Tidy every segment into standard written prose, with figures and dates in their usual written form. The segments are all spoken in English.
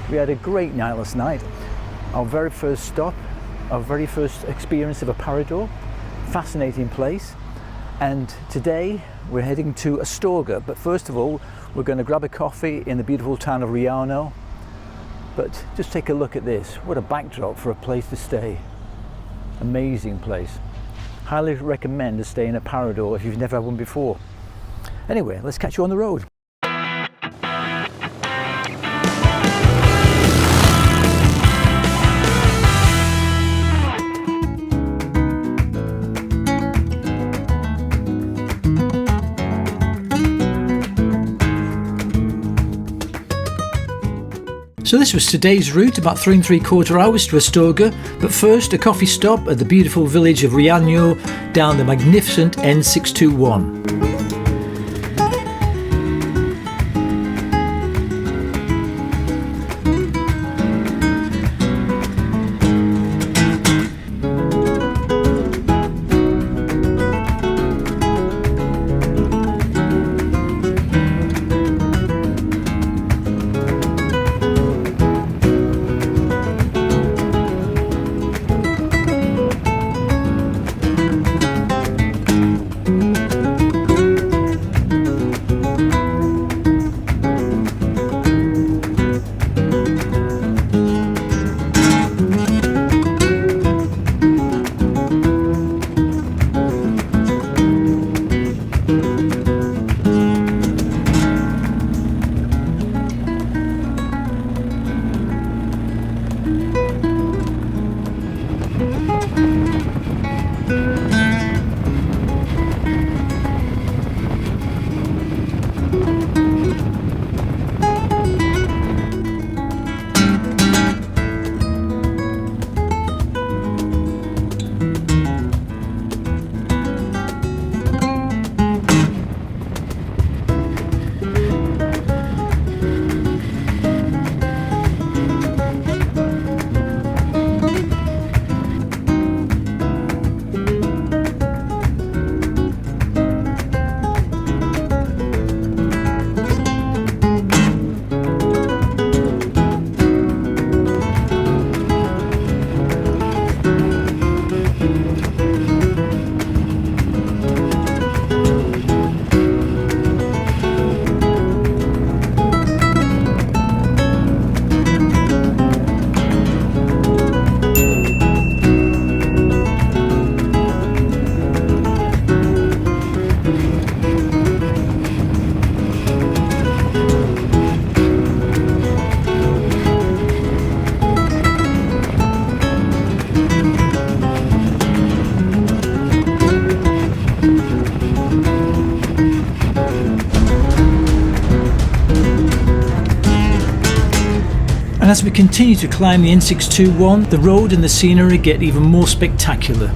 We had a great night last night. Our very first stop, our very first experience of a Parador. Fascinating place. And today we're heading to Astorga. But first of all, we're going to grab a coffee in the beautiful town of Riano. But just take a look at this. What a backdrop for a place to stay. Amazing place. Highly recommend to stay in a Parador if you've never had one before. Anyway, let's catch you on the road. So this was today's route, about 3 3/4 hours to Astorga, but first a coffee stop at the beautiful village of Riaño down the magnificent N621. And as we continue to climb the N621, the road and the scenery get even more spectacular.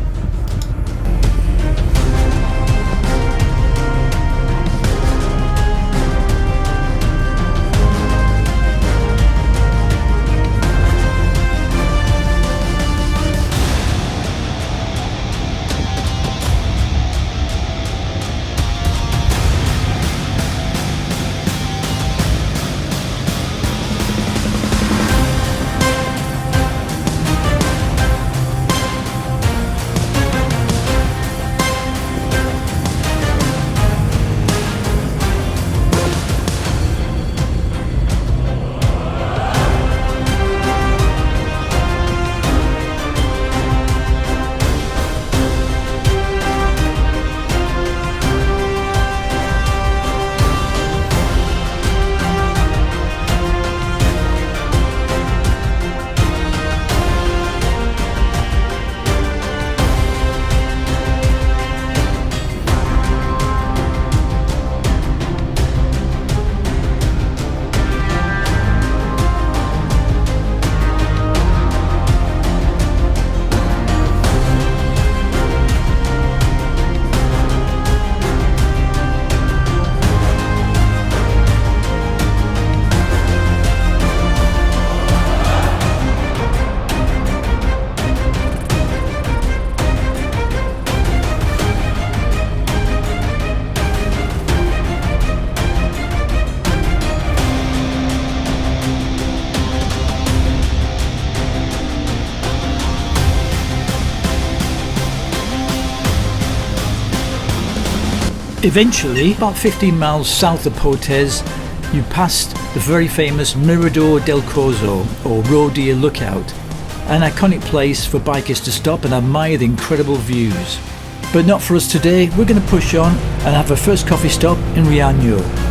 Eventually, about 15 miles south of Portes, you passed the very famous Mirador Del Corzo, or Roe Deer Lookout, an iconic place for bikers to stop and admire the incredible views. But not for us today. We're going to push on and have our first coffee stop in Riaño.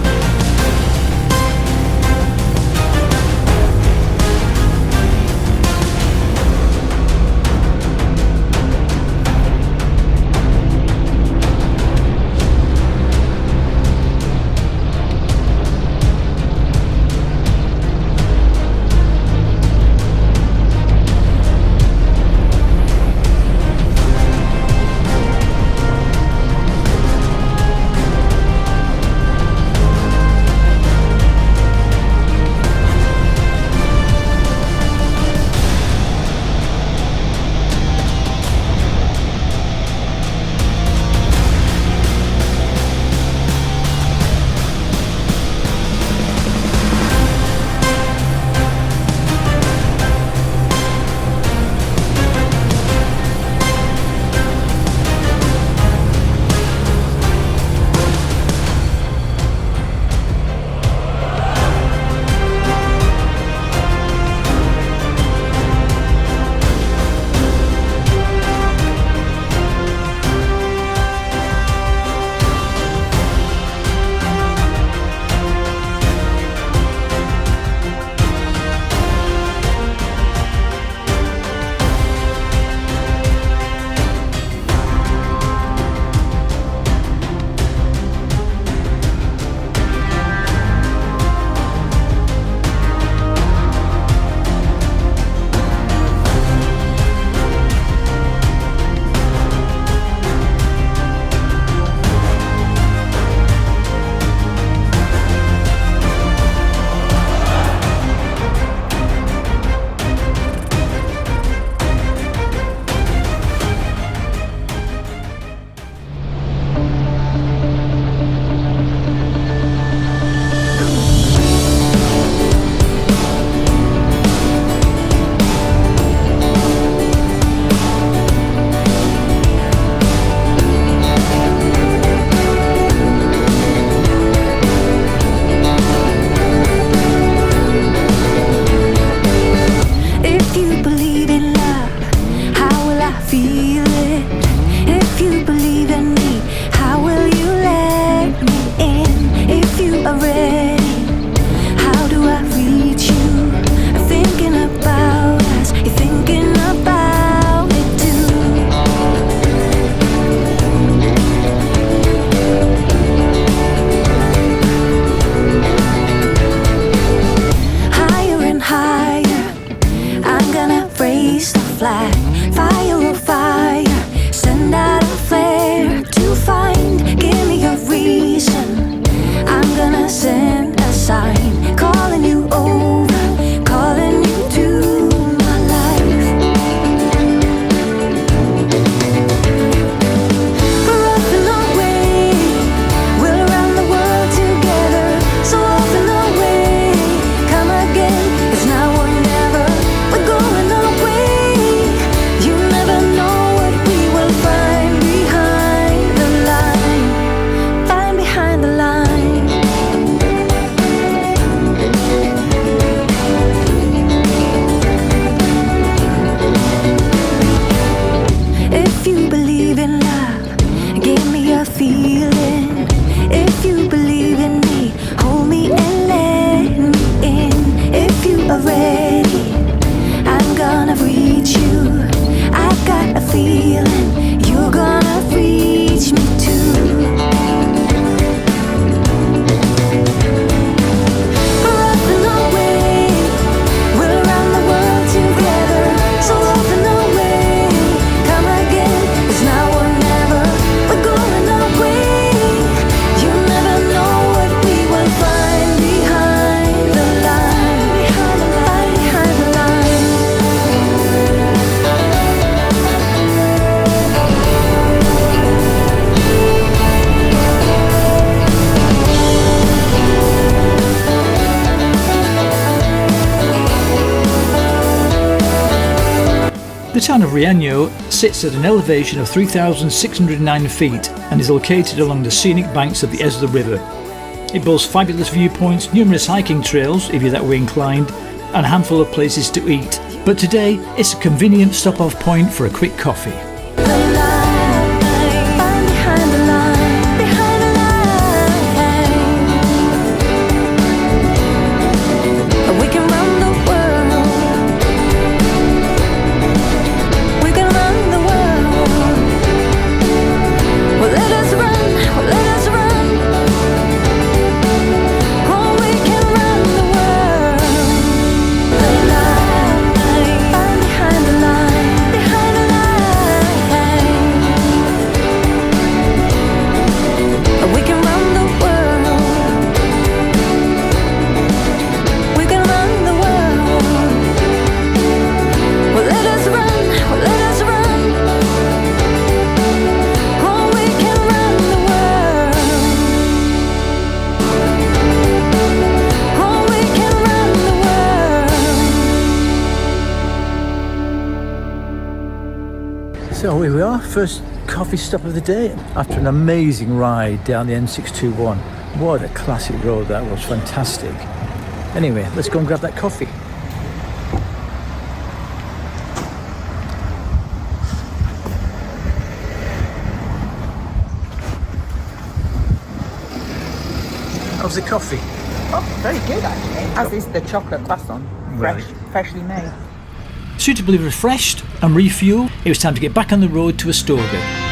The town of Riaño sits at an elevation of 3,609 feet and is located along the scenic banks of the Esla River. It boasts fabulous viewpoints, numerous hiking trails if you're that way inclined, and a handful of places to eat. But today it's a convenient stop-off point for a quick coffee. So here we are, first coffee stop of the day after an amazing ride down the N621. What a classic road that was, fantastic. Anyway, let's go and grab that coffee. How's the coffee? Oh, very good actually. As is the chocolate croissant, freshly made. Suitably refreshed and refueled, it was time to get back on the road to Astorga.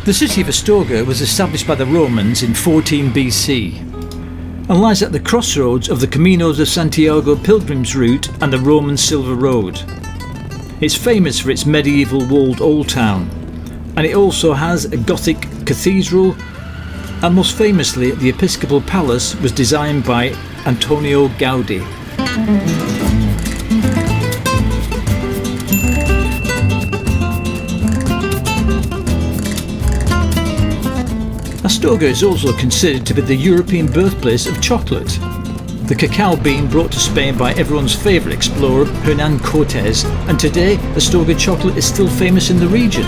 The city of Astorga was established by the Romans in 14 BC and lies at the crossroads of the Caminos of Santiago pilgrims route and the Roman Silver Road. It's famous for its medieval walled old town, and it also has a Gothic cathedral, and most famously the Episcopal Palace was designed by Antonio Gaudi. Astorga is also considered to be the European birthplace of chocolate. The cacao bean brought to Spain by everyone's favourite explorer Hernán Cortés, and today Astorga chocolate is still famous in the region.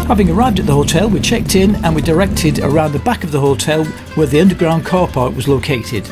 Having arrived at the hotel, we checked in and we directed around the back of the hotel where the underground car park was located.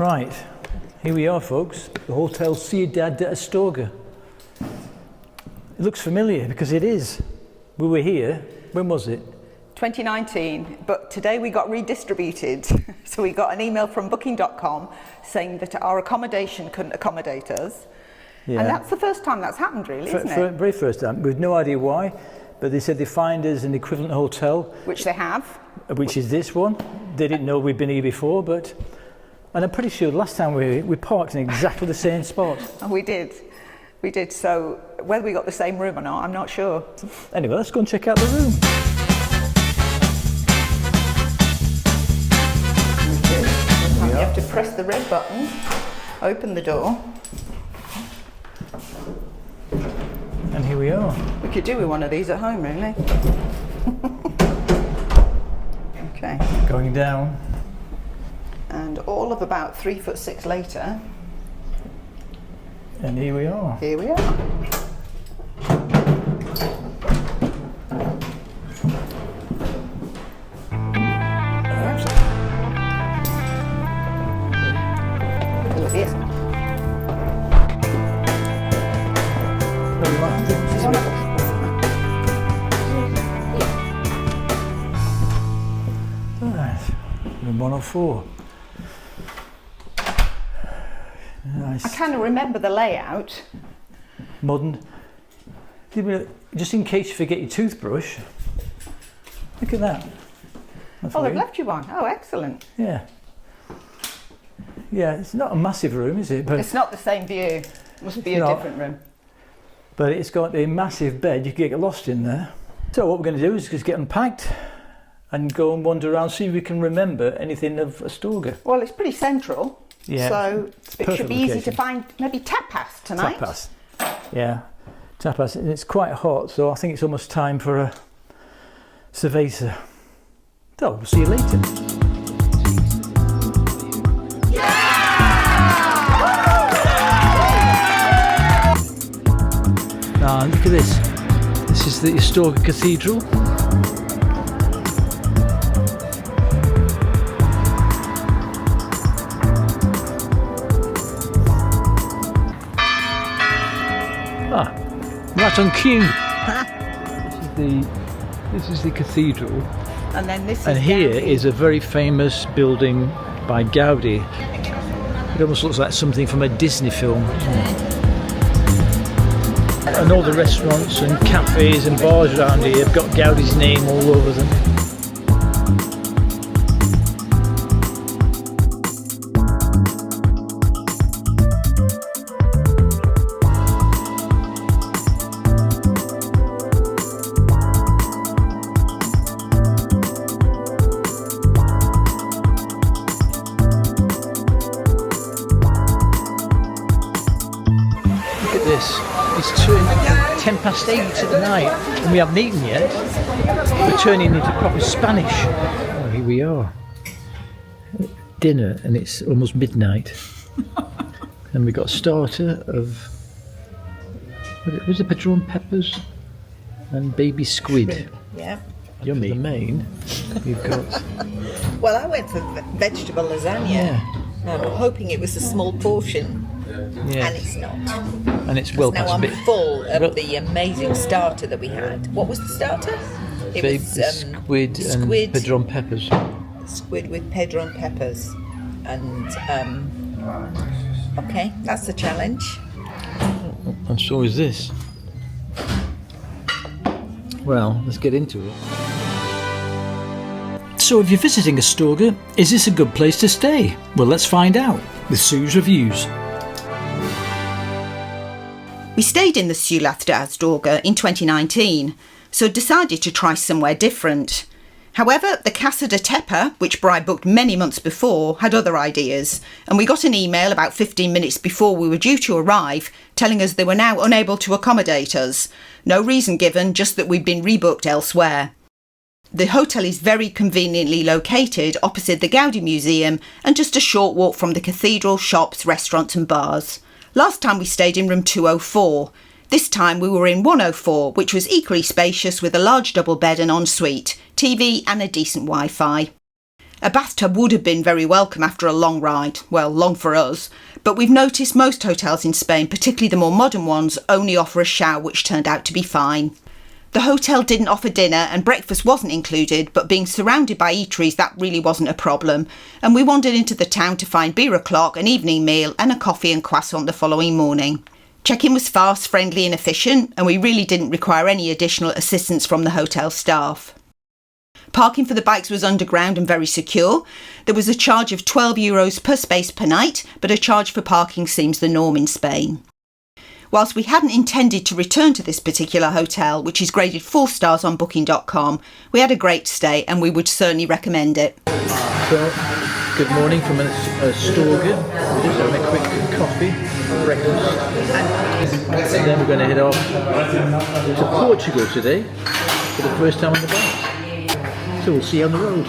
Right, here we are folks, the Hotel Ciudad De Astorga. It looks familiar because it is. We were here, when was it? 2019, but today we got redistributed. So we got an email from booking.com saying that our accommodation couldn't accommodate us. Yeah. And that's the first time that's happened really, isn't it? Very first time, with no idea why, but they said they find us an equivalent hotel. Which they have. Which is this one. They didn't know we'd been here before, but... And I'm pretty sure last time we parked in exactly the same spot. And we did. We did. So whether we got the same room or not, I'm not sure. Anyway, let's go and check out the room. You have to press the red button, open the door. And here we are. We could do with one of these at home, really. Okay. Going down. And all of about 3'6" later. And here we are. Here we are. Look at this. Right. Room 104. Nice. I kind of remember the layout. Modern. Just in case you forget your toothbrush. Look at that. That's Oh, they've weird. left you one. Oh, excellent. Yeah. Yeah, it's not a massive room, is it? But It's not the same view. It must be a not. different room. But it's got a massive bed. You could get lost in there. So what we're going to do is just get unpacked and go and wander around, see if we can remember anything of Astorga. Well, it's pretty central. Yeah. So it perfect should be easy to location. find maybe tapas tonight. Tapas. Yeah, tapas. And it's quite hot, so I think it's almost time for a cerveza. So we'll see you later. Now look at this. This is the Astorga Cathedral. Right on cue. This is the cathedral, And then this is and here Gaudi. is a very famous building by Gaudi. It almost looks like something from a Disney film. And all the restaurants and cafes and bars around here have got Gaudi's name all over them. this. It's 10 past 8 at night and we haven't eaten yet. We're turning into proper Spanish. Oh, here we are. Dinner, and it's almost midnight. And we got a starter of, was it padron peppers and baby squid? Yeah. Yummy. The main, you've got. Well, I went for vegetable lasagna. Yeah. I'm hoping it was a small portion. Yeah. And it's not. And it's well Now past a I'm bit. full of the amazing starter that we had. What was the starter? It Baby was squid and padron peppers. Squid with padron peppers. And, okay, that's the challenge. And so is this. Well, let's get into it. So if you're visiting Astorga, is this a good place to stay? Well, let's find out with Sue's reviews. We stayed in the Ciudad De Astorga in 2019, so decided to try somewhere different. However, the Casa de Tepa, which Bri booked many months before, had other ideas, and we got an email about 15 minutes before we were due to arrive telling us they were now unable to accommodate us. No reason given, just that we'd been rebooked elsewhere. The hotel is very conveniently located opposite the Gaudi Museum and just a short walk from the cathedral, shops, restaurants and bars. Last time we stayed in room 204. This time we were in 104, which was equally spacious with a large double bed and ensuite, TV and a decent Wi-Fi. A bathtub would have been very welcome after a long ride, well, long for us, but we've noticed most hotels in Spain, particularly the more modern ones, only offer a shower, which turned out to be fine. The hotel didn't offer dinner and breakfast wasn't included, but being surrounded by eateries, that really wasn't a problem, and we wandered into the town to find beer o'clock, an evening meal and a coffee and croissant the following morning. Check-in was fast, friendly and efficient, and we really didn't require any additional assistance from the hotel staff. Parking for the bikes was underground and very secure. There was a charge of €12 per space per night, but a charge for parking seems the norm in Spain. Whilst we hadn't intended to return to this particular hotel, which is graded 4 stars on booking.com, we had a great stay and we would certainly recommend it. So, good morning from Astorga. We're just having a quick coffee, breakfast, and then we're going to head off to Portugal today for the first time on the bike. So we'll see you on the road.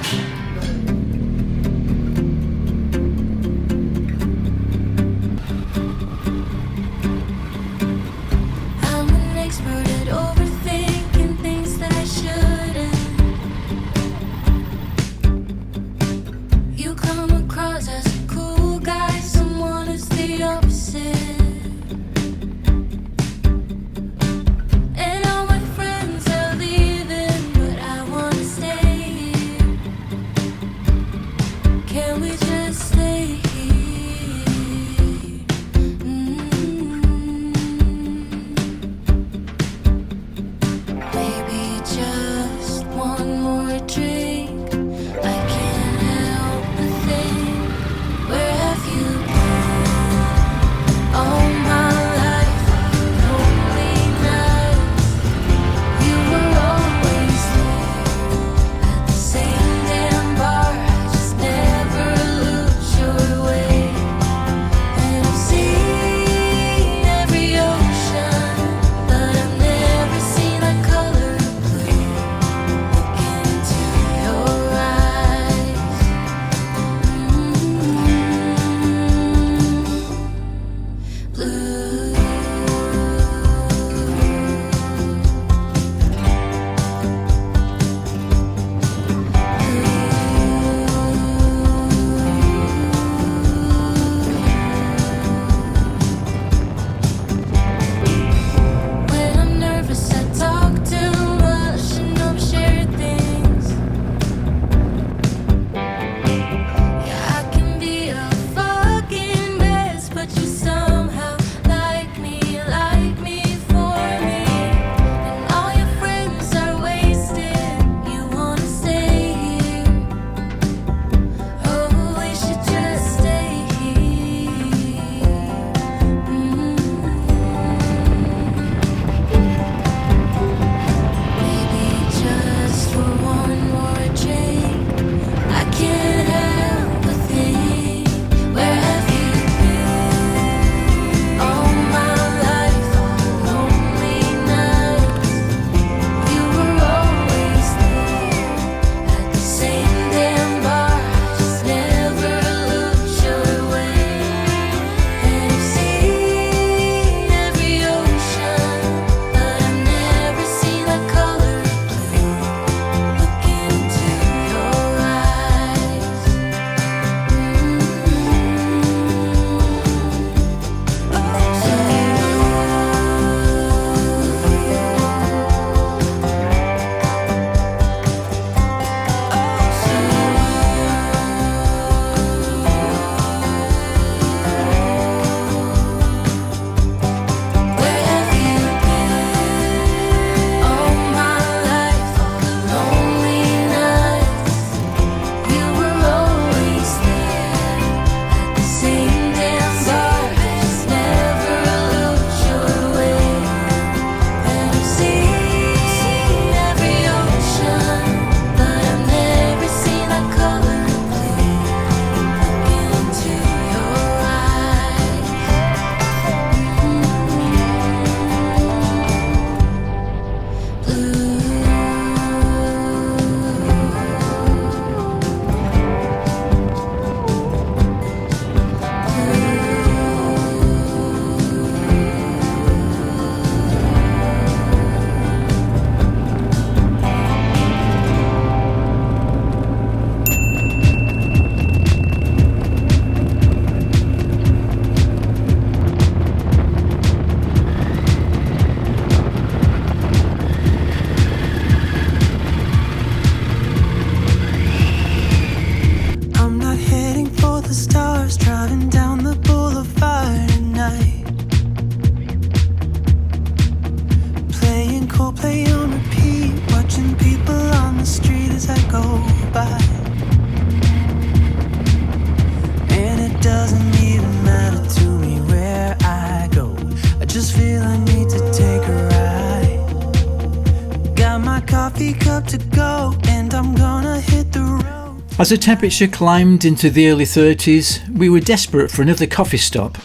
wake up to go, and I'm gonna hit the road. As the temperature climbed into the early 30s, we were desperate for another coffee stop.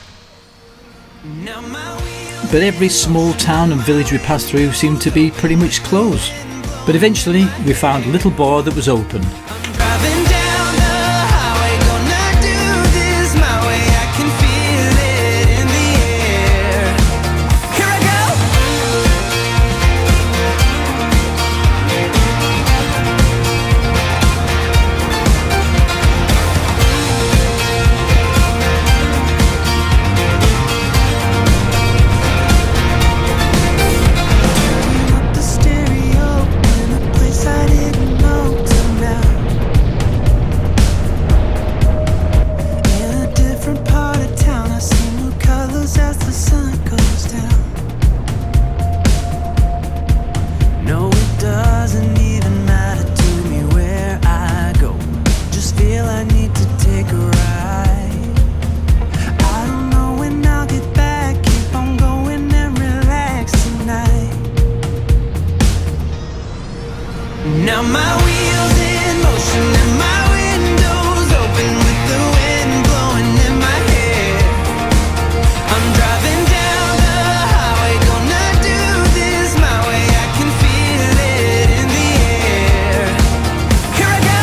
Now my wheels But every small town and village we passed through seemed to be pretty much closed. But eventually we found a little bar that was open. driving down the highway, gonna do this my way. I can feel it in the air. Here I go. Turning up the stereo in a place I didn't know till now. In a different part of town, I see new colors as the sun goes down. No, it doesn't even matter to me where I go. Just feel I need to take a ride. I don't know when I'll get back. Keep on going and relax tonight. Now my wheels in motion and my windows open with the wind blowing in my hair. I'm driving down the highway, gonna do this my way. I can feel it in the air. Here I go.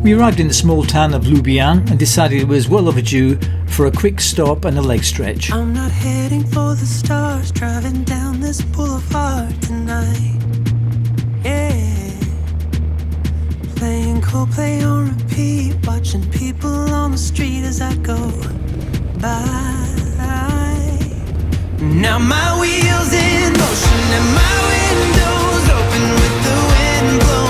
We arrived in the small town of Lubian and decided it was well overdue for a quick stop and a leg stretch. I'm not heading for the stars, driving down this boulevard tonight. Yeah, playing Coldplay on repeat, watching people on the street as I go by. Now my wheels in motion and my windows open with the wind blowing